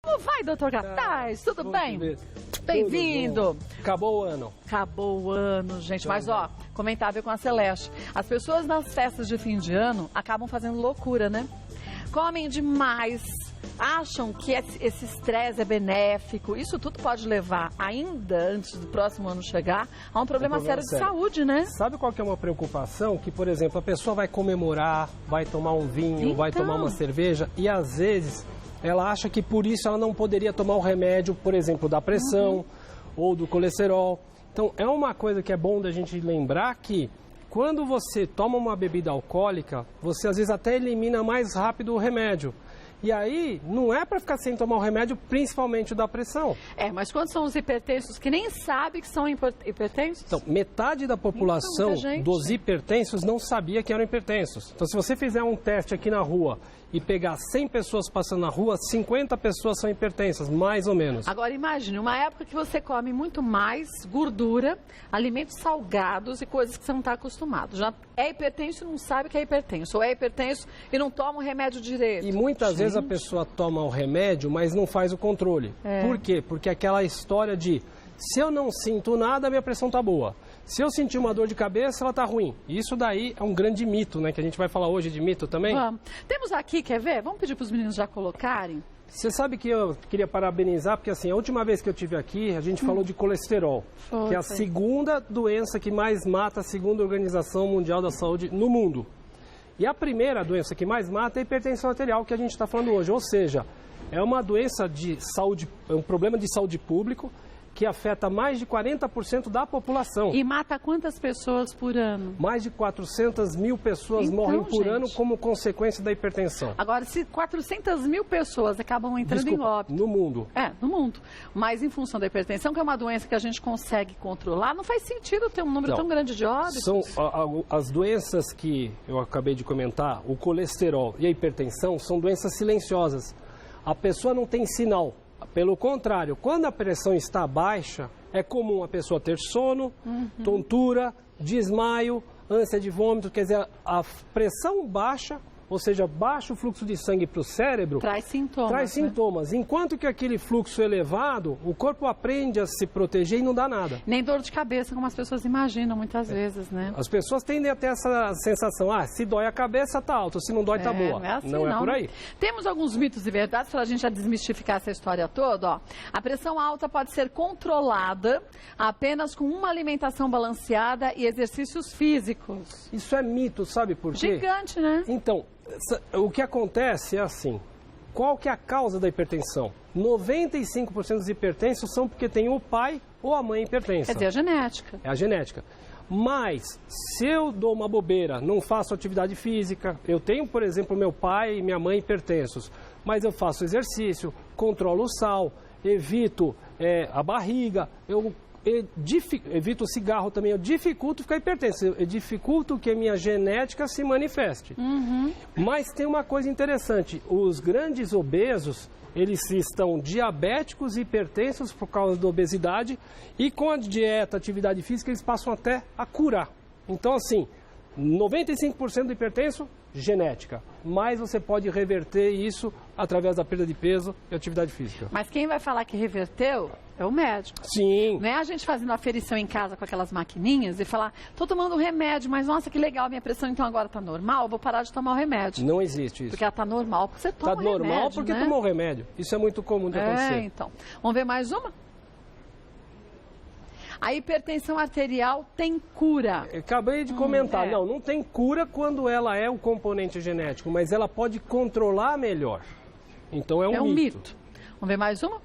Como vai, doutor Cartaz? Tudo bem? Bem-vindo. Acabou o ano. Acabou o ano, gente. Mas, ó, comentável com a Celeste. As pessoas nas festas de fim de ano acabam fazendo loucura, né? Comem demais, acham que esse estresse é benéfico. Isso tudo pode levar, ainda antes do próximo ano chegar, a um problema sério de saúde, né? Sabe qual que é uma preocupação? Que, por exemplo, a pessoa vai comemorar, vai tomar um vinho, vai tomar uma cerveja e, às vezes, ela acha que por isso ela não poderia tomar o remédio, por exemplo, da pressão ou do colesterol. Então, é uma coisa que é bom da gente lembrar que quando você toma uma bebida alcoólica, você às vezes até elimina mais rápido o remédio. E aí, não é para ficar sem tomar o remédio, principalmente o da pressão. É, mas quando são os hipertensos que nem sabem que são hipertensos? Então, metade da população dos hipertensos não sabia que eram hipertensos. Então, se você fizer um teste aqui na rua e pegar 100 pessoas passando na rua, 50 pessoas são hipertensas, mais ou menos. Agora, imagine, uma época que você come muito mais gordura, alimentos salgados e coisas que você não está acostumado. Já é hipertenso e não sabe que é hipertenso. Ou é hipertenso e não toma o remédio direito. E muitas vezes a pessoa toma o remédio, mas não faz o controle. Por quê? Porque aquela história de se eu não sinto nada, minha pressão tá boa. Se eu sentir uma dor de cabeça, ela tá ruim. Isso daí é um grande mito, né? Que a gente vai falar hoje de mito também. Vamos. Temos aqui, quer ver? Vamos pedir para os meninos já colocarem. Você sabe que eu queria parabenizar, porque assim, a última vez que eu estive aqui, a gente falou de colesterol, que é a segunda doença que mais mata, segundo a Organização Mundial da Saúde, no mundo. E a primeira doença que mais mata é a hipertensão arterial, que a gente está falando hoje. Ou seja, é uma doença de saúde, é um problema de saúde público que afeta mais de 40% da população. E mata quantas pessoas por ano? Mais de 400 mil pessoas morrem por ano como consequência da hipertensão. Agora, se 400 mil pessoas acabam entrando em óbito... no mundo. É, no mundo. Mas em função da hipertensão, que é uma doença que a gente consegue controlar, não faz sentido ter um número tão grande de óbitos. São as doenças que eu acabei de comentar, o colesterol e a hipertensão, são doenças silenciosas. A pessoa não tem sinal. Pelo contrário, quando a pressão está baixa, é comum a pessoa ter sono, tontura, desmaio, ânsia de vômito, quer dizer, a pressão baixa, ou seja, baixo fluxo de sangue para o cérebro, traz sintomas. Traz sintomas. Enquanto que aquele fluxo elevado, o corpo aprende a se proteger e não dá nada. Nem dor de cabeça, como as pessoas imaginam muitas vezes, né? As pessoas tendem a ter essa sensação, se dói a cabeça, tá alta, se não dói, tá boa. Não é assim, não é por aí. Temos alguns mitos e verdades para a gente já desmistificar essa história toda, ó. A pressão alta pode ser controlada apenas com uma alimentação balanceada e exercícios físicos. Isso é mito, sabe por quê? Gigante, né? Então, o que acontece é assim, qual que é a causa da hipertensão? 95% dos hipertensos são porque tem o pai ou a mãe hipertensa. Quer dizer, a genética. É a genética. Mas, se eu dou uma bobeira, não faço atividade física, eu tenho, por exemplo, meu pai e minha mãe hipertensos, mas eu faço exercício, controlo o sal, evito a barriga, eu evito o cigarro também, eu dificulto ficar hipertenso, eu dificulto que a minha genética se manifeste. Mas tem uma coisa interessante, os grandes obesos, eles estão diabéticos e hipertensos por causa da obesidade e com a dieta, atividade física, eles passam até a curar. Então, assim, 95% do hipertenso, genética. Mas você pode reverter isso através da perda de peso e atividade física. Mas quem vai falar que reverteu é o médico. Sim. Não é a gente fazendo aferição em casa com aquelas maquininhas e falar, tô tomando um remédio, mas nossa, que legal, minha pressão então agora tá normal, vou parar de tomar o remédio. Não existe isso. Porque ela tá normal porque você toma o remédio, tá normal porque tomou o remédio. Isso é muito comum de acontecer. Então. Vamos ver mais uma? A hipertensão arterial tem cura. Eu acabei de comentar. Não tem cura quando ela é o componente genético, mas ela pode controlar melhor. Então é um mito. Vamos ver mais uma?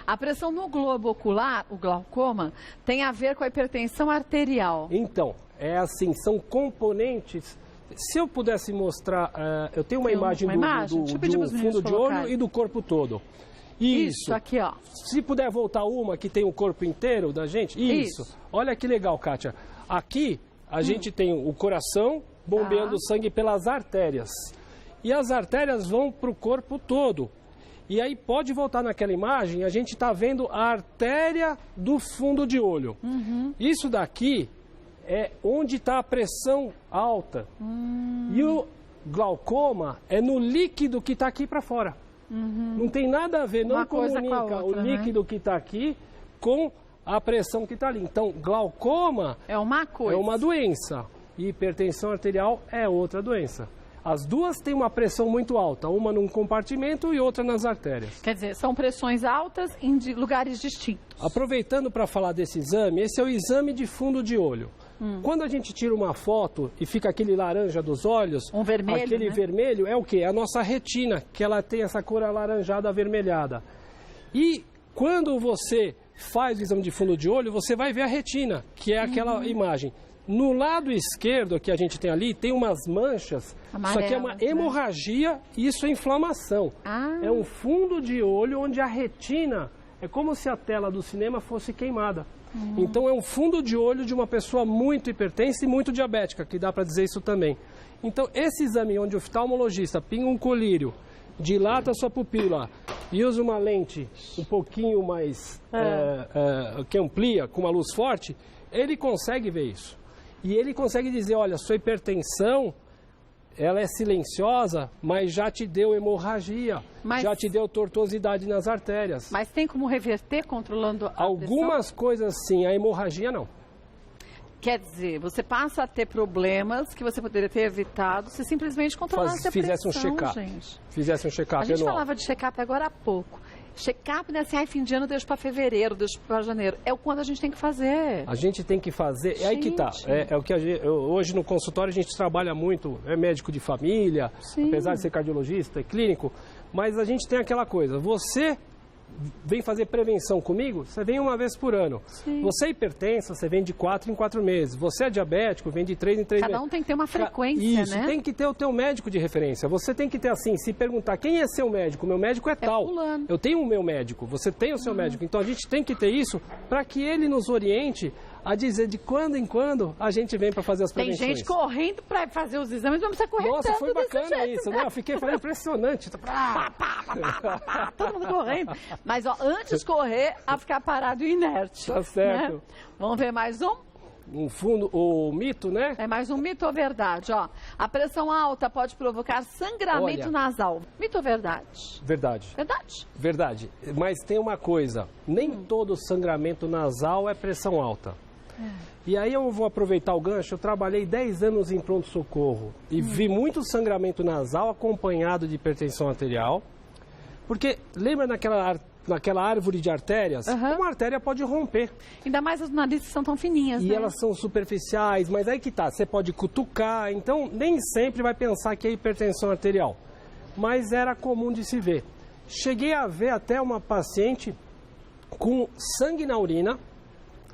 A pressão no globo ocular, o glaucoma, tem a ver com a hipertensão arterial. Então, é assim, são componentes. Se eu pudesse mostrar, eu tenho uma imagem do fundo de olho e do corpo todo. Isso, aqui, ó. Se puder voltar uma que tem o corpo inteiro da gente. Isso. Olha que legal, Kátia. Aqui a gente tem o coração bombeando sangue pelas artérias. E as artérias vão para o corpo todo. E aí pode voltar naquela imagem, a gente está vendo a artéria do fundo de olho. Isso daqui é onde está a pressão alta. E o glaucoma é no líquido que está aqui para fora. Não tem nada a ver, não comunica o líquido que está aqui com a pressão que está ali. Então, glaucoma é uma coisa. É uma doença e hipertensão arterial é outra doença. As duas têm uma pressão muito alta, uma num compartimento e outra nas artérias. Quer dizer, são pressões altas em lugares distintos. Aproveitando para falar desse exame, esse é o exame de fundo de olho. Quando a gente tira uma foto e fica aquele laranja dos olhos, vermelho, aquele vermelho é o quê? É a nossa retina, que ela tem essa cor alaranjada avermelhada. E quando você faz o exame de fundo de olho, você vai ver a retina, que é aquela imagem. No lado esquerdo que a gente tem ali, tem umas manchas, isso aqui é uma hemorragia e isso é inflamação. É um fundo de olho onde a retina, é como se a tela do cinema fosse queimada. Então é um fundo de olho de uma pessoa muito hipertensa e muito diabética, que dá para dizer isso também. Então esse exame onde o oftalmologista pinga um colírio, dilata a sua pupila e usa uma lente um pouquinho mais, que amplia, com uma luz forte, ele consegue ver isso. E ele consegue dizer, olha, sua hipertensão, ela é silenciosa, mas já te deu hemorragia, já te deu tortuosidade nas artérias. Mas tem como reverter controlando a Algumas pressão? Coisas sim, a hemorragia não. Quer dizer, você passa a ter problemas que você poderia ter evitado se simplesmente controlasse a pressão, fizesse um check-up. Fizesse um check-up. A gente falava de check-up agora há pouco. Check-up, né? Assim, fim de ano, deixa para fevereiro, deixa para janeiro. É o quando a gente tem que fazer. A gente tem que fazer. É aí que tá. É o que hoje no consultório a gente trabalha muito. É médico de família, apesar de ser cardiologista, é clínico. Mas a gente tem aquela coisa. Você vem fazer prevenção comigo, você vem uma vez por ano. Você é hipertensa, você vem de 4 em 4 meses. Você é diabético, vem de 3 em 3 meses. Cada um tem que ter uma frequência, Isso, tem que ter o teu médico de referência. Você tem que ter assim, se perguntar quem é seu médico, meu médico é tal. Fulano. Eu tenho o meu médico, você tem o seu médico. Então a gente tem que ter isso para que ele nos oriente a dizer de quando em quando a gente vem para fazer as prevenções. Tem gente correndo para fazer os exames, mas você correndo. Nossa, foi bacana isso, né? Eu fiquei falando impressionante. Todo mundo correndo. Mas ó, antes de correr, a ficar parado e inerte. Tá certo. Né? Vamos ver mais um? Um fundo, o mito, né? É mais um mito ou verdade? Ó, a pressão alta pode provocar sangramento nasal. Mito ou verdade? Verdade. Verdade? Verdade. Mas tem uma coisa, nem todo sangramento nasal é pressão alta. E aí eu vou aproveitar o gancho, eu trabalhei 10 anos em pronto-socorro e vi muito sangramento nasal acompanhado de hipertensão arterial. Porque lembra naquela árvore de artérias? Uma artéria pode romper. Ainda mais as narizes são tão fininhas, E elas são superficiais, mas aí que tá, você pode cutucar, então nem sempre vai pensar que é hipertensão arterial. Mas era comum de se ver. Cheguei a ver até uma paciente com sangue na urina,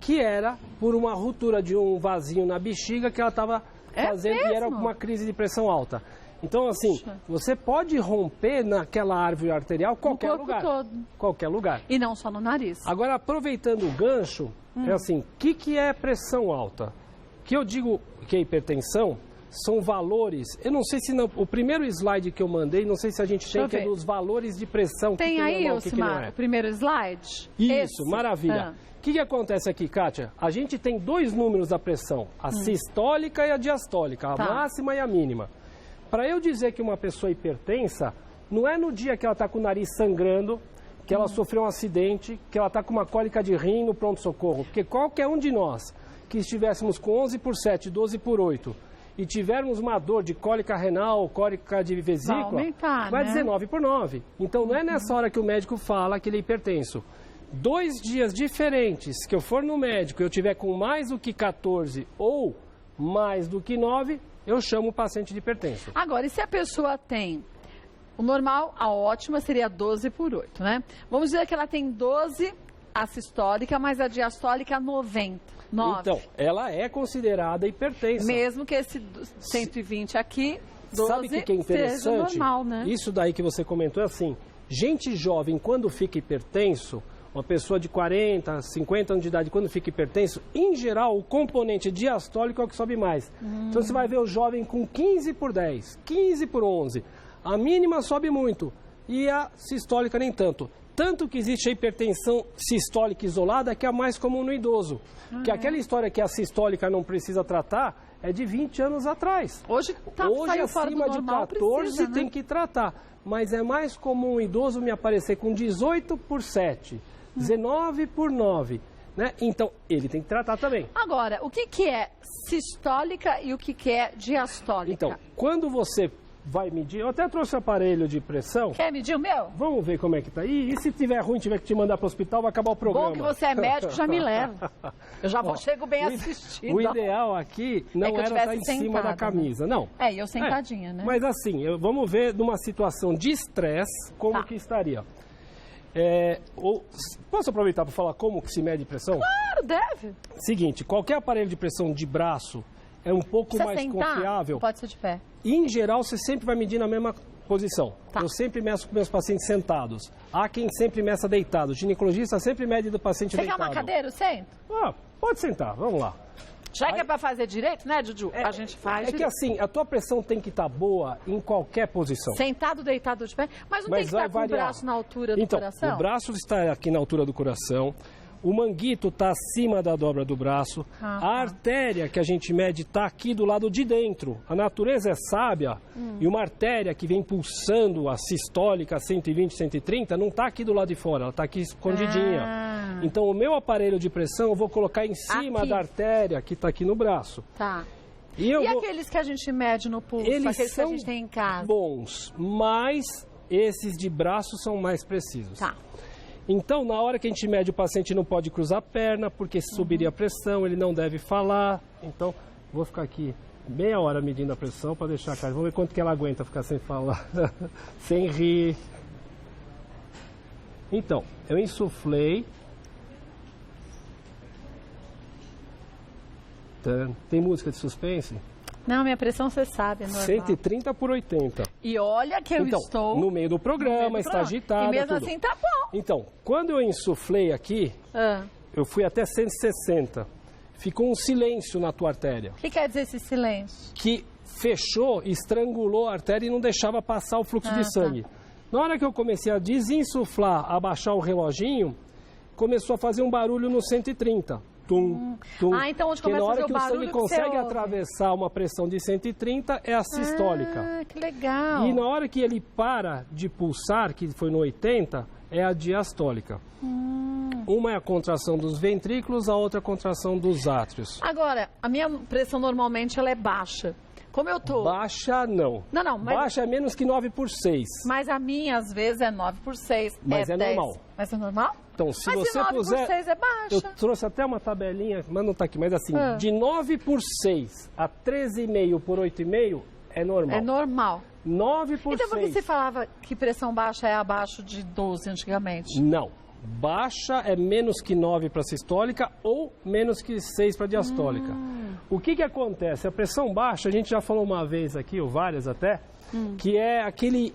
que era por uma ruptura de um vasinho na bexiga que ela estava fazendo e era uma crise de pressão alta. Então, assim, você pode romper naquela árvore arterial qualquer lugar. Todo. Qualquer lugar. E não só no nariz. Agora, aproveitando o gancho, é assim, o que é pressão alta? Que eu digo que é hipertensão, são valores. Eu não sei se o primeiro slide que eu mandei, não sei se a gente tem, que é dos valores de pressão. Tem aí, Elcimar, o primeiro slide? Isso, maravilha. O que acontece aqui, Kátia? A gente tem dois números da pressão, a sistólica e a diastólica, a máxima e a mínima. Para eu dizer que uma pessoa é hipertensa, não é no dia que ela está com o nariz sangrando, que ela sofreu um acidente, que ela está com uma cólica de rim no pronto-socorro. Porque qualquer um de nós que estivéssemos com 11 por 7, 12 por 8 e tivermos uma dor de cólica renal, cólica de vesícula, vai dizer 9 por 9. Então não é nessa hora que o médico fala que ele é hipertenso. 2 dias diferentes que eu for no médico e eu tiver com mais do que 14 ou mais do que 9, eu chamo o paciente de hipertenso. Agora, e se a pessoa tem o normal, a ótima seria 12 por 8, né? Vamos dizer que ela tem 12, a sistólica, mas a diastólica 90. 9. Então, ela é considerada hipertensa. Mesmo que esse 120 aqui, 12 Sabe o que é interessante? Seja normal, né? Isso daí que você comentou é assim, gente jovem, quando fica hipertenso, uma pessoa de 40, 50 anos de idade, quando fica hipertenso, em geral, o componente diastólico é o que sobe mais. Então, você vai ver o jovem com 15 por 10, 15 por 11. A mínima sobe muito e a sistólica nem tanto. Tanto que existe a hipertensão sistólica isolada, que é a mais comum no idoso. Que aquela história que a sistólica não precisa tratar é de 20 anos atrás. Hoje saiu fora do acima normal, de 14 precisa, né? tem que tratar. Mas é mais comum um idoso me aparecer com 18 por 7, 19 por 9. Né? Então, ele tem que tratar também. Agora, o que é sistólica e o que é diastólica? Então, quando você vai medir, eu até trouxe o aparelho de pressão. Quer medir o meu? Vamos ver como é que tá. E se tiver ruim, tiver que te mandar para o hospital, vai acabar o programa. Bom que você é médico, já me leva. Eu já chego bem assistindo. O ideal aqui não era estar em cima da camisa, não. Eu sentadinha, né? Mas assim, vamos ver numa situação de estresse, como que estaria. Posso aproveitar para falar como que se mede pressão? Claro, deve. Seguinte, qualquer aparelho de pressão de braço é um pouco mais confiável. Pode ser de pé. E, em geral, você sempre vai medir na mesma posição. Tá. Eu sempre meço com meus pacientes sentados. Há quem sempre meça deitado. O ginecologista sempre mede do paciente deitado. Você quer uma cadeira? Eu sento? Pode sentar, vamos lá. Já que é para fazer direito, né, Juju? A gente faz direito. Que assim, a tua pressão tem que estar boa em qualquer posição. Sentado, deitado, de pé. Mas não tem que estar com o braço na altura do coração? O braço está aqui na altura do coração. O manguito está acima da dobra do braço. A artéria que a gente mede está aqui do lado de dentro. A natureza é sábia e uma artéria que vem pulsando a sistólica 120, 130 não está aqui do lado de fora, ela está aqui escondidinha. Então o meu aparelho de pressão eu vou colocar em cima da artéria que está aqui no braço. Tá. E aqueles que a gente mede no pulso, aqueles que a gente tem em casa? Bons, mas esses de braço são mais precisos. Tá. Então, na hora que a gente mede, o paciente não pode cruzar a perna, porque subiria a pressão, ele não deve falar. Então, vou ficar aqui meia hora medindo a pressão para deixar a cara. Vamos ver quanto que ela aguenta ficar sem falar, sem rir. Então, eu insuflei. Tem música de suspense? Não, minha pressão você sabe, é normal. 130 por 80. E olha que eu estou... no meio do programa, está agitado. E mesmo assim tá bom. Então, quando eu insuflei aqui, eu fui até 160. Ficou um silêncio na tua artéria. O que quer dizer esse silêncio? Que fechou, estrangulou a artéria e não deixava passar o fluxo de sangue. Na hora que eu comecei a desinsuflar, abaixar o reloginho, começou a fazer um barulho no 130. Tum, tum. Então onde começa a fazer o barulho, na hora que o sangue consegue atravessar uma pressão de 130, é a sistólica. Que legal. E na hora que ele para de pulsar, que foi no 80, é a diastólica. Uma é a contração dos ventrículos, a outra a contração dos átrios. Agora, a minha pressão normalmente ela é baixa. Como eu tô... Baixa, não. Não, mas... Baixa é menos que 9 por 6. Mas a minha, às vezes, é 9 por 6. Mas é 10. normal. Mas é normal? Então, se mas você 9 puser... por 6 é baixa. Eu trouxe até uma tabelinha, mas não está aqui. Mas assim, de 9 por 6 a 13,5 por 8,5 é normal. É normal. 9 por 6. Então, por que você falava que pressão baixa é abaixo de 12 antigamente? Não. Baixa é menos que 9 para sistólica ou menos que 6 para diastólica. O que acontece? A pressão baixa, a gente já falou uma vez aqui, ou várias até, que é aquele,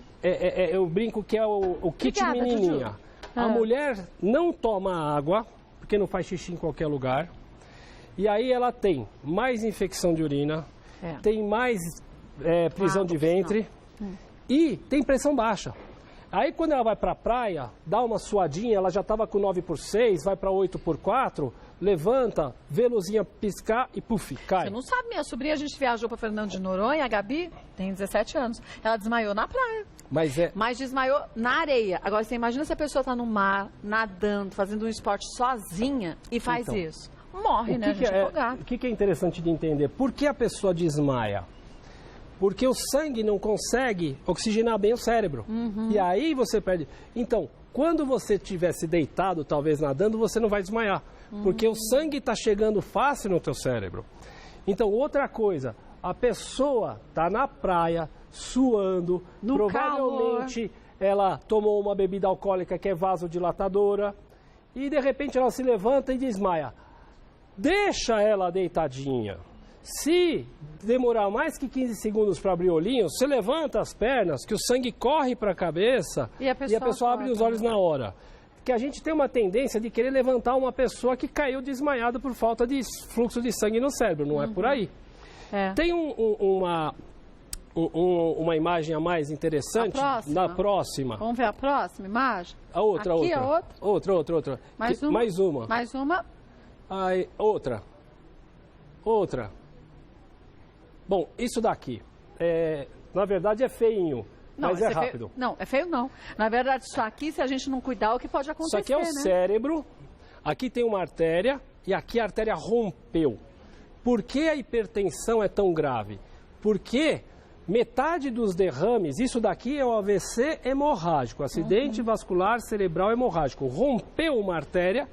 eu brinco que é o kit menininha. Juju. A mulher não toma água, porque não faz xixi em qualquer lugar, e aí ela tem mais infecção de urina, tem mais prisão de ventre e tem pressão baixa. Aí quando ela vai para a praia, dá uma suadinha, ela já estava com 9 por 6, vai para 8 por 4, levanta, vê a luzinha piscar e puf, cai. Você não sabe, minha sobrinha, a gente viajou para Fernando de Noronha, a Gabi tem 17 anos. Ela desmaiou na praia. Mas desmaiou na areia. Agora você imagina se a pessoa está no mar, nadando, fazendo um esporte sozinha e faz isso. Morre, né? A gente afogado. O que é interessante de entender? Por que a pessoa desmaia? Porque o sangue não consegue oxigenar bem o cérebro. E aí você perde. Então, quando você estivesse deitado, talvez nadando, você não vai desmaiar. Porque o sangue está chegando fácil no teu cérebro. Então, outra coisa, a pessoa está na praia, suando, provavelmente ela tomou uma bebida alcoólica que é vasodilatadora, e de repente ela se levanta e desmaia. Deixa ela deitadinha. Se demorar mais que 15 segundos para abrir o olhinho, você levanta as pernas, que o sangue corre para a cabeça e a pessoa abre os olhos na hora. Que a gente tem uma tendência de querer levantar uma pessoa que caiu desmaiada por falta de fluxo de sangue no cérebro, não é por aí. Tem uma imagem a mais interessante na próxima. Vamos ver a próxima imagem? A outra, aqui, outra. Mais uma. Mais uma. Mais uma. Aí, outra. Bom, isso daqui, na verdade é feinho, mas é rápido. Não, é feio não. Na verdade, isso aqui, se a gente não cuidar, o que pode acontecer, isso aqui é o cérebro, aqui tem uma artéria e aqui a artéria rompeu. Por que a hipertensão é tão grave? Porque metade dos derrames, isso daqui é o AVC hemorrágico, acidente vascular cerebral hemorrágico. Rompeu uma artéria,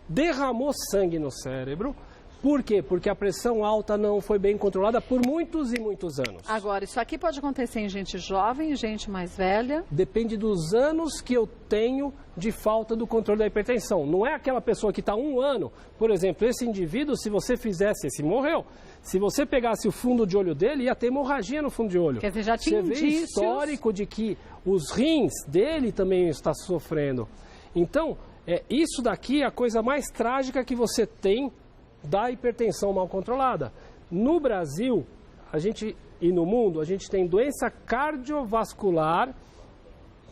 derramou sangue no cérebro. Por quê? Porque a pressão alta não foi bem controlada por muitos e muitos anos. Agora, isso aqui pode acontecer em gente jovem, gente mais velha? Depende dos anos que eu tenho de falta do controle da hipertensão. Não é aquela pessoa que está 1 ano. Por exemplo, esse indivíduo, se você fizesse, esse morreu. Se você pegasse o fundo de olho dele, ia ter hemorragia no fundo de olho. Quer dizer, já tinha indícios. Você vê histórico de que os rins dele também estão sofrendo. Então, isso daqui é a coisa mais trágica que você tem da hipertensão mal controlada. No Brasil, e no mundo, a gente tem doença cardiovascular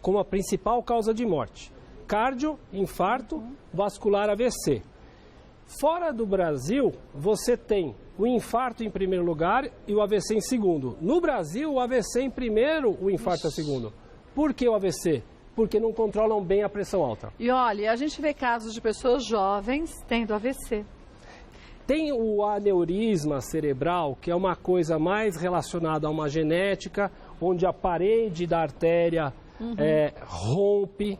como a principal causa de morte. Cardio, infarto, vascular, AVC. Fora do Brasil, você tem o infarto em primeiro lugar e o AVC em segundo. No Brasil, o AVC em primeiro, o infarto em segundo. Por que o AVC? Porque não controlam bem a pressão alta. E olha, a gente vê casos de pessoas jovens tendo AVC. Tem o aneurisma cerebral, que é uma coisa mais relacionada a uma genética, onde a parede da artéria rompe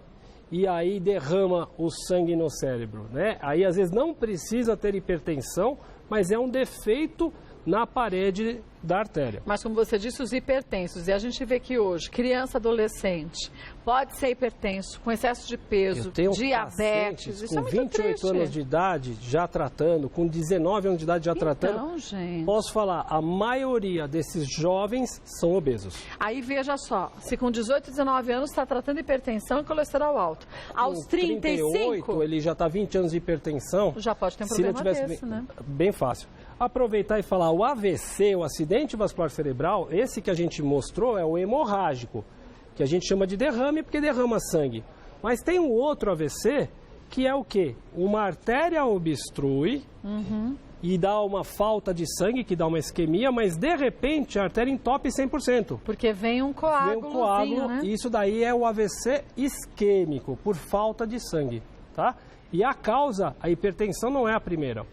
e aí derrama o sangue no cérebro, né? Aí às vezes não precisa ter hipertensão, mas é um defeito na parede da artéria. Mas como você disse, os hipertensos, e a gente vê que hoje, criança, adolescente, pode ser hipertenso, com excesso de peso, diabetes, isso é muito triste. Com 28 anos de idade já tratando, com 19 anos de idade já tratando, então, gente, posso falar, a maioria desses jovens são obesos. Aí veja só, se com 18, 19 anos está tratando hipertensão e colesterol alto, aos 35... 38, ele já está 20 anos de hipertensão. Já pode ter um problema desse, né? Bem fácil. Aproveitar e falar, o AVC, o acidente vascular cerebral, esse que a gente mostrou é o hemorrágico, que a gente chama de derrame porque derrama sangue. Mas tem um outro AVC que é o quê? Uma artéria obstrui e dá uma falta de sangue, que dá uma isquemia, mas de repente a artéria entope 100%. Porque vem um coágulo, né? E isso daí é o AVC isquêmico, por falta de sangue, tá? E a causa, a hipertensão não é a primeira.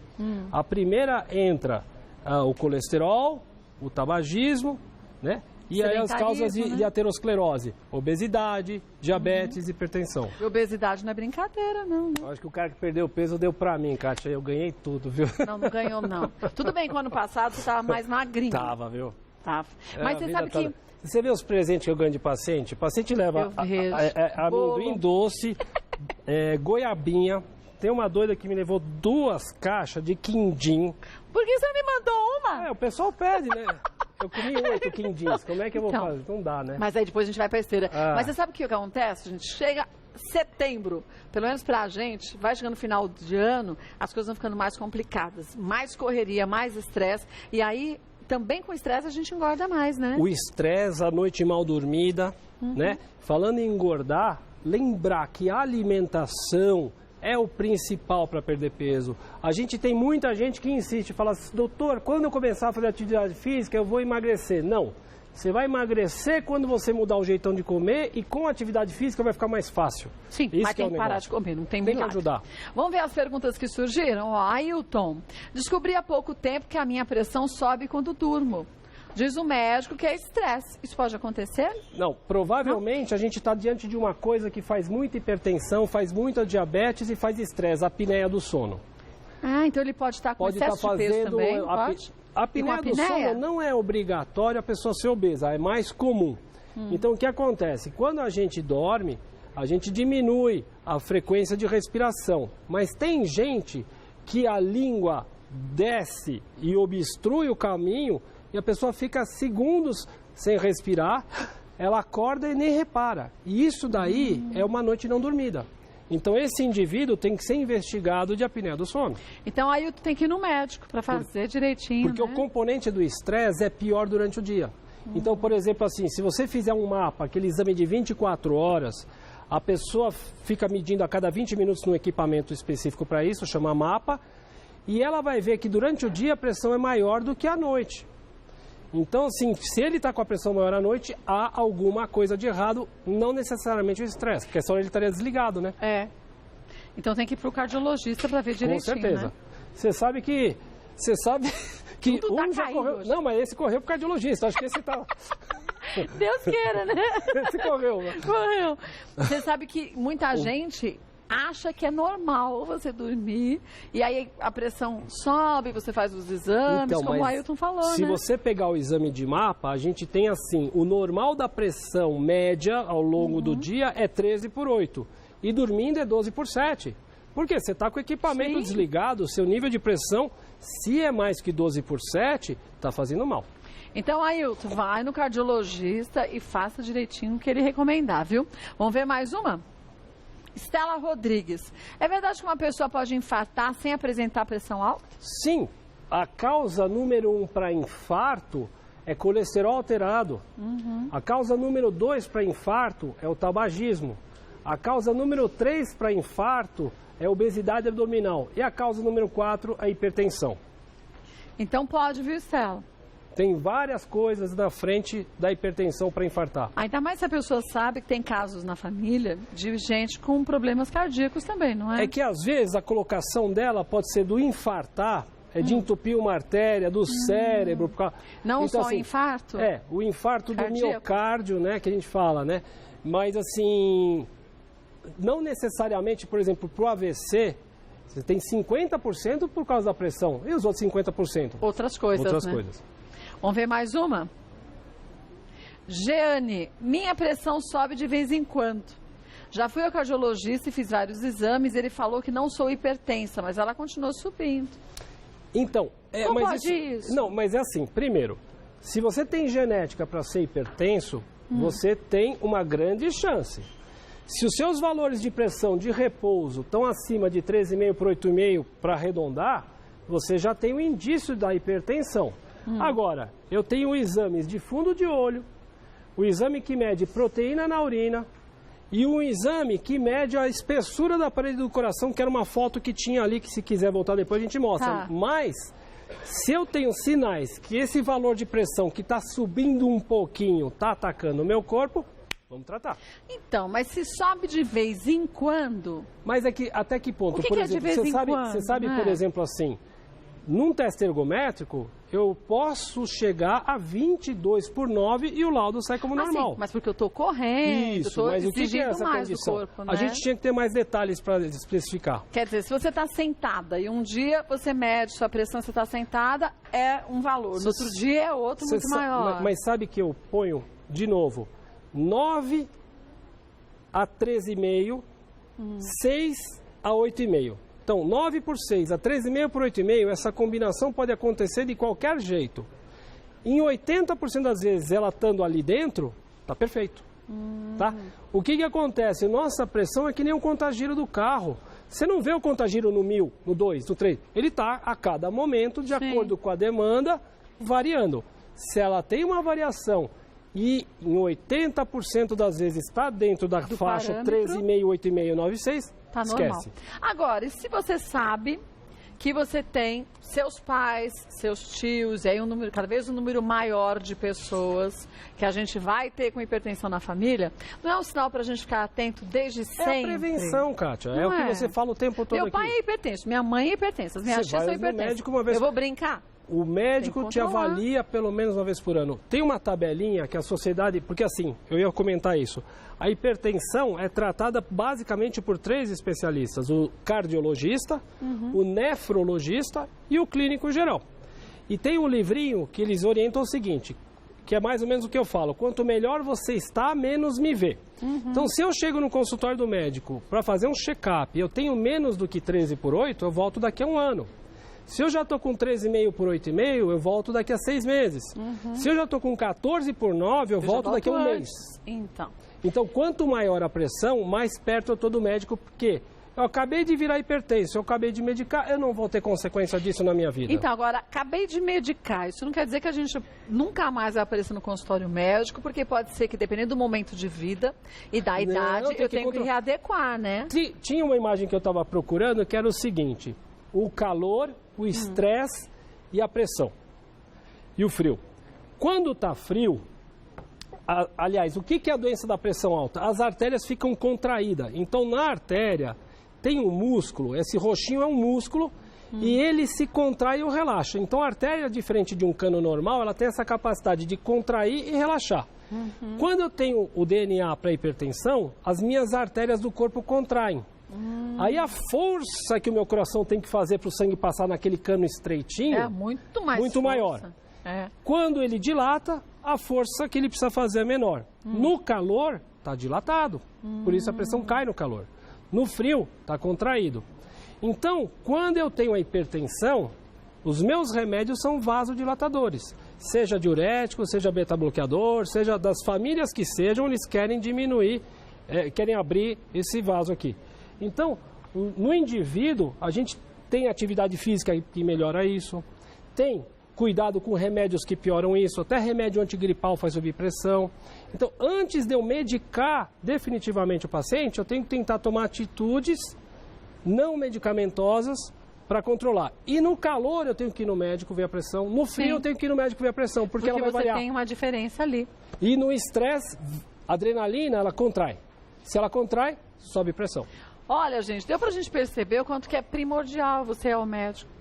A primeira entra o colesterol, o tabagismo, né? E aí as causas de aterosclerose, obesidade, diabetes, hipertensão. E obesidade não é brincadeira, não. Né? Eu acho que o cara que perdeu o peso deu pra mim, Kátia. Eu ganhei tudo, viu? Não ganhou, não. Tudo bem que o ano passado você tava mais magrinho. Tava, viu? Tava. Mas você sabe que... Você vê os presentes que eu ganho de paciente? O paciente leva amendoim doce, goiabinha. Tem uma doida que me levou 2 caixas de quindim. Por que você não me mandou uma? O pessoal pede, né? Eu comi 8 quindins, como é que eu vou fazer? Não dá, né? Mas aí depois a gente vai pra esteira. Mas você sabe o que acontece, gente? Chega setembro, pelo menos pra gente, vai chegando no final de ano, as coisas vão ficando mais complicadas. Mais correria, mais estresse. E aí, também com estresse, a gente engorda mais, né? O estresse, a noite mal dormida, né? Falando em engordar, lembrar que a alimentação é o principal para perder peso. A gente tem muita gente que insiste, fala assim, doutor, quando eu começar a fazer atividade física, eu vou emagrecer. Não, você vai emagrecer quando você mudar o jeitão de comer e com a atividade física vai ficar mais fácil. Sim, isso mas tem que parar de comer, não tem milagre. Tem que ajudar. Vamos ver as perguntas que surgiram? Ailton, descobri há pouco tempo que a minha pressão sobe quando durmo. Diz o médico que é estresse. Isso pode acontecer? Não, provavelmente a gente está diante de uma coisa que faz muita hipertensão, faz muita diabetes e faz estresse, a apneia do sono. Então ele pode estar com excesso de peso também, pode? A apneia do sono não é obrigatório a pessoa ser obesa, é mais comum. Então o que acontece? Quando a gente dorme, a gente diminui a frequência de respiração. Mas tem gente que a língua desce e obstrui o caminho e a pessoa fica segundos sem respirar, ela acorda e nem repara. E isso daí é uma noite não dormida. Então esse indivíduo tem que ser investigado de apneia do sono. Então aí tu tem que ir no médico para fazer direitinho, porque o componente do estresse é pior durante o dia. Então, por exemplo, assim, se você fizer um mapa, aquele exame de 24 horas, a pessoa fica medindo a cada 20 minutos num equipamento específico para isso, chama mapa, e ela vai ver que durante o dia a pressão é maior do que à noite. Então, assim, se ele está com a pressão maior à noite, há alguma coisa de errado, não necessariamente o estresse, porque senão ele estaria desligado, né? Então tem que ir para o cardiologista para ver direitinho, com certeza. Né? Você sabe que tudo tá já correu. hoje. Não, mas esse correu pro cardiologista. Acho que esse tá. Deus queira, né? Esse correu. Correu. Você sabe que muita gente acha que é normal você dormir e aí a pressão sobe, você faz os exames, então, como o Ailton falou, se né? você pegar o exame de mapa, a gente tem assim, o normal da pressão média ao longo do dia é 13/8 e dormindo é 12/7. Por quê? Você está com o equipamento desligado, o seu nível de pressão, se é mais que 12/7, está fazendo mal. Então, Ailton, vai no cardiologista e faça direitinho o que ele recomendar, viu? Vamos ver mais uma? Estela Rodrigues. É verdade que uma pessoa pode infartar sem apresentar pressão alta? Sim. A causa número 1 para infarto é colesterol alterado. A causa número 2 para infarto é o tabagismo. A causa número 3 para infarto é obesidade abdominal. E a causa número 4 é a hipertensão. Então pode, viu, Estela? Tem várias coisas na frente da hipertensão para infartar. Ainda mais se a pessoa sabe que tem casos na família de gente com problemas cardíacos também, não é? É que às vezes a colocação dela pode ser do infartar, de entupir uma artéria do cérebro. Não então, só assim, infarto? O infarto cardíaco. Do miocárdio, né, que a gente fala, né? Mas assim, não necessariamente, por exemplo, para o AVC, você tem 50% por causa da pressão e os outros 50%. Outras coisas, né? Vamos ver mais uma? Jeane, minha pressão sobe de vez em quando. Já fui ao cardiologista e fiz vários exames. Ele falou que não sou hipertensa, mas ela continuou subindo. Então, como pode isso? Não, mas é assim, primeiro, se você tem genética para ser hipertenso, você tem uma grande chance. Se os seus valores de pressão de repouso estão acima de 13,5 por 8,5 para arredondar, você já tem um indício da hipertensão. Agora, eu tenho exames de fundo de olho, o exame que mede proteína na urina e um exame que mede a espessura da parede do coração, que era uma foto que tinha ali, que se quiser voltar depois a gente mostra. Tá. Mas, se eu tenho sinais que esse valor de pressão que está subindo um pouquinho está atacando o meu corpo, vamos tratar. Então, mas se sobe de vez em quando... Mas é que, até que ponto? O que por que exemplo, é de vez em quando? Você sabe, por exemplo, assim, num teste ergométrico, eu posso chegar a 22/9 e o laudo sai como normal. Sim, mas porque eu estou correndo, estou exigindo essa mais condição? do corpo, né? A gente tinha que ter mais detalhes para especificar. Quer dizer, se você está sentada e um dia você mede sua pressão, você está sentada, é um valor. No outro dia é outro muito maior. Mas sabe que eu ponho, de novo, 9 a 13,5, 6 a 8,5. Então, 9 por 6 a 13,5 por 8,5, essa combinação pode acontecer de qualquer jeito. Em 80% das vezes, ela estando ali dentro, tá perfeito. Tá? O que acontece? Nossa pressão é que nem um contagiro do carro. Você não vê o contagiro no 1000, no 2, no 3. Ele está a cada momento, de acordo com a demanda, variando. Se ela tem uma variação e em 80% das vezes está dentro da faixa 13,5, 8,5, 9,6, tá normal. esquece. Agora, e se você sabe que você tem seus pais, seus tios, e aí cada vez um número maior de pessoas que a gente vai ter com hipertensão na família, não é um sinal para a gente ficar atento desde sempre? É a prevenção, Kátia. É o que você fala o tempo todo aqui. Meu pai é hipertenso, minha mãe é hipertensa, as minhas tias são hipertensas. Médico uma vez... Eu vou brincar? O médico te avalia pelo menos uma vez por ano. Tem uma tabelinha que a sociedade... Porque assim, eu ia comentar isso. A hipertensão é tratada basicamente por 3 especialistas. O cardiologista, o nefrologista e o clínico geral. E tem um livrinho que eles orientam o seguinte, que é mais ou menos o que eu falo. Quanto melhor você está, menos me vê. Então, se eu chego no consultório do médico para fazer um check-up e eu tenho menos do que 13/8, eu volto daqui a um ano. Se eu já estou com 13,5 por 8,5, eu volto daqui a 6 meses. Se eu já estou com 14/9, eu volto daqui a um mês. Então, quanto maior a pressão, mais perto eu estou do médico, porque eu acabei de virar hipertenso, eu acabei de medicar, eu não vou ter consequência disso na minha vida. Então, agora, acabei de medicar, isso não quer dizer que a gente nunca mais vai aparecer no consultório médico, porque pode ser que, dependendo do momento de vida e da idade, eu tenho que readequar, né? Tinha uma imagem que eu estava procurando, que era o seguinte... O calor, o estresse e a pressão. E o frio. Quando está frio, aliás, o que é a doença da pressão alta? As artérias ficam contraídas. Então, na artéria, tem um músculo, esse roxinho é um músculo, e ele se contrai ou relaxa. Então, a artéria, diferente de um cano normal, ela tem essa capacidade de contrair e relaxar. Quando eu tenho o DNA para hipertensão, as minhas artérias do corpo contraem. Aí a força que o meu coração tem que fazer para o sangue passar naquele cano estreitinho é muito maior. Quando ele dilata, a força que ele precisa fazer é menor. No calor, está dilatado. Por isso a pressão cai no calor. No frio, está contraído. Então, quando eu tenho a hipertensão, os meus remédios são vasodilatadores. Seja diurético, seja beta-bloqueador, seja das famílias que sejam, eles querem diminuir, querem abrir esse vaso aqui. Então, no indivíduo, a gente tem atividade física que melhora isso, tem cuidado com remédios que pioram isso, até remédio antigripal faz subir pressão. Então, antes de eu medicar definitivamente o paciente, eu tenho que tentar tomar atitudes não medicamentosas para controlar. E no calor eu tenho que ir no médico ver a pressão, no frio eu tenho que ir no médico ver a pressão, porque ela vai variar. Porque você tem uma diferença ali. E no estresse, a adrenalina, ela contrai. Se ela contrai, sobe pressão. Olha, gente, deu pra gente perceber o quanto que é primordial você ir ao médico.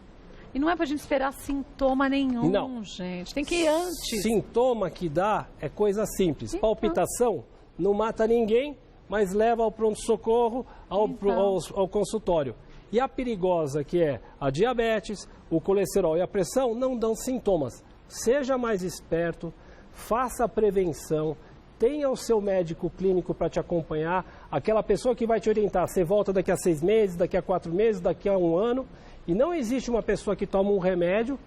E não é pra gente esperar sintoma nenhum, não, gente. Tem que ir antes. Sintoma que dá é coisa simples. Então. Palpitação não mata ninguém, mas leva ao pronto-socorro, ao consultório. E a perigosa, que é a diabetes, o colesterol e a pressão, não dão sintomas. Seja mais esperto, faça a prevenção, tenha o seu médico clínico para te acompanhar, aquela pessoa que vai te orientar. Você volta daqui a 6 meses, daqui a 4 meses, daqui a 1 ano. E não existe uma pessoa que toma um remédio,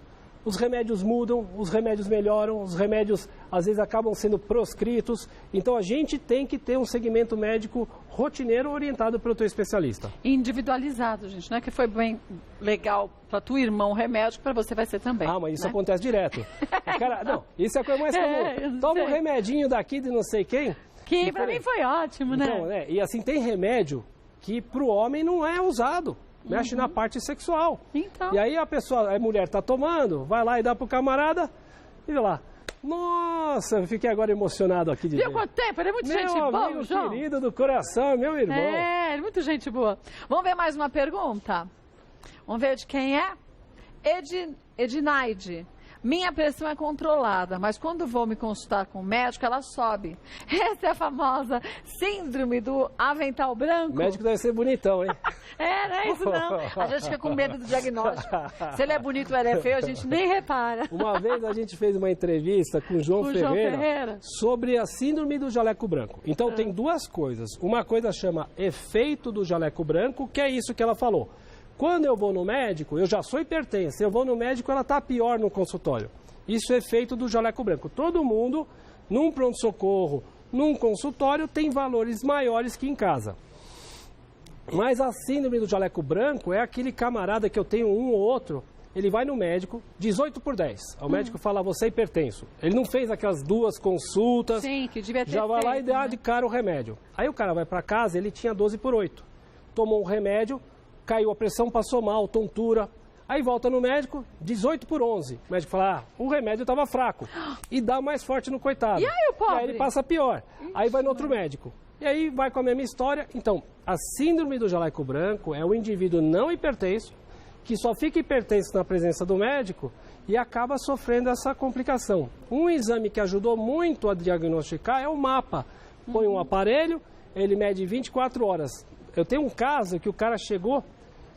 os remédios mudam, os remédios melhoram, os remédios às vezes acabam sendo proscritos. Então a gente tem que ter um segmento médico rotineiro orientado pelo teu especialista. Individualizado, gente. Não é que foi bem legal para tua irmã um remédio, para você vai ser também. Ah, mas isso acontece direto. Não, isso é a coisa mais comum. Toma um remedinho daqui de não sei quem. Que para mim foi ótimo, né? Então, e assim, tem remédio que para o homem não é usado. Mexe na parte sexual. Então. E aí a mulher está tomando, vai lá e dá pro camarada, e vê lá. Nossa, eu fiquei agora emocionado aqui de ver. Viu quanto tempo? Ele é muito gente boa, Meu amigo João. Querido do coração, meu irmão. Ele é muito gente boa. Vamos ver mais uma pergunta? Vamos ver de quem é? Edinaide. Minha pressão é controlada, mas quando vou me consultar com o médico, ela sobe. Essa é a famosa síndrome do avental branco. O médico deve ser bonitão, hein? Não é isso não. A gente fica com medo do diagnóstico. Se ele é bonito ou ele é feio, a gente nem repara. Uma vez a gente fez uma entrevista com o João Ferreira sobre a síndrome do jaleco branco. Então tem duas coisas. Uma coisa chama efeito do jaleco branco, que é isso que ela falou. Quando eu vou no médico, eu já sou hipertensa, eu vou no médico, ela está pior no consultório. Isso é efeito do jaleco branco. Todo mundo, num pronto-socorro, num consultório, tem valores maiores que em casa. Mas a síndrome do jaleco branco é aquele camarada que eu tenho um ou outro, ele vai no médico, 18/10. O médico fala, você é hipertenso. Ele não fez aquelas 2 consultas. Sim, que devia ter já vai lá e dá né? de cara o remédio. Aí o cara vai para casa, ele tinha 12/8. Tomou o remédio, caiu a pressão, passou mal, tontura. Aí volta no médico, 18/11. O médico fala, o remédio estava fraco. E dá mais forte no coitado. E aí o pobre? E aí ele passa pior. Aí vai no outro médico. E aí vai com a mesma história. Então, a síndrome do jaleco branco é o indivíduo não hipertenso, que só fica hipertenso na presença do médico e acaba sofrendo essa complicação. Um exame que ajudou muito a diagnosticar é o mapa. Põe um aparelho, ele mede 24 horas. Eu tenho um caso que o cara chegou,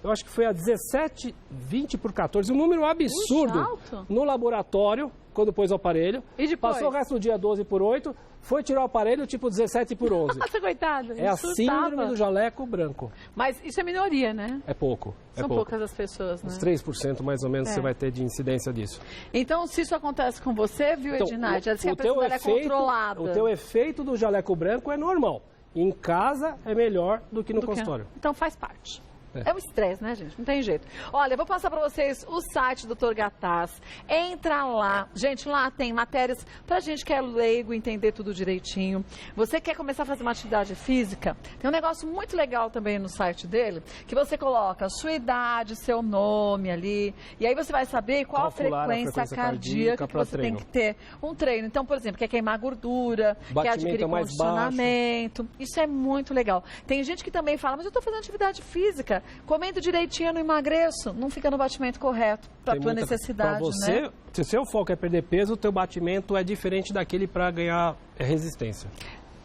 eu acho que foi a 17/20/14, um número absurdo no laboratório, quando pôs o aparelho. E depois? Passou o resto do dia 12/8, foi tirar o aparelho tipo 17/11. Nossa, coitado. É a síndrome do jaleco branco. Mas isso é minoria, né? É pouco. São poucas as pessoas, né? Uns 3% mais ou menos você vai ter de incidência disso. Então, se isso acontece com você, viu, Edinaide? Então, a pressão é controlada. O teu efeito do jaleco branco é normal. Em casa é melhor do que no consultório. Então faz parte. É o estresse, né, gente? Não tem jeito. Olha, eu vou passar para vocês o site do Dr. Gataz. Entra lá. Gente, lá tem matérias pra gente que é leigo entender tudo direitinho. Você quer começar a fazer uma atividade física? Tem um negócio muito legal também no site dele, que você coloca a sua idade, seu nome ali, e aí você vai saber qual a frequência cardíaca que você tem que ter. Um treino. Então, por exemplo, quer queimar gordura, quer adquirir condicionamento. Isso é muito legal. Tem gente que também fala, mas eu estou fazendo atividade física, comendo direitinho, eu não emagreço, não fica no batimento correto para a tua necessidade, pra você, né? Se o seu foco é perder peso, o teu batimento é diferente daquele para ganhar resistência.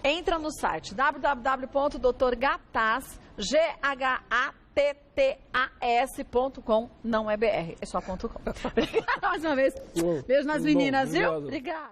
Entra no site www.drgatas.com, não é BR, é só .com. Obrigada mais uma vez. Beijo nas meninas, viu? Obrigada.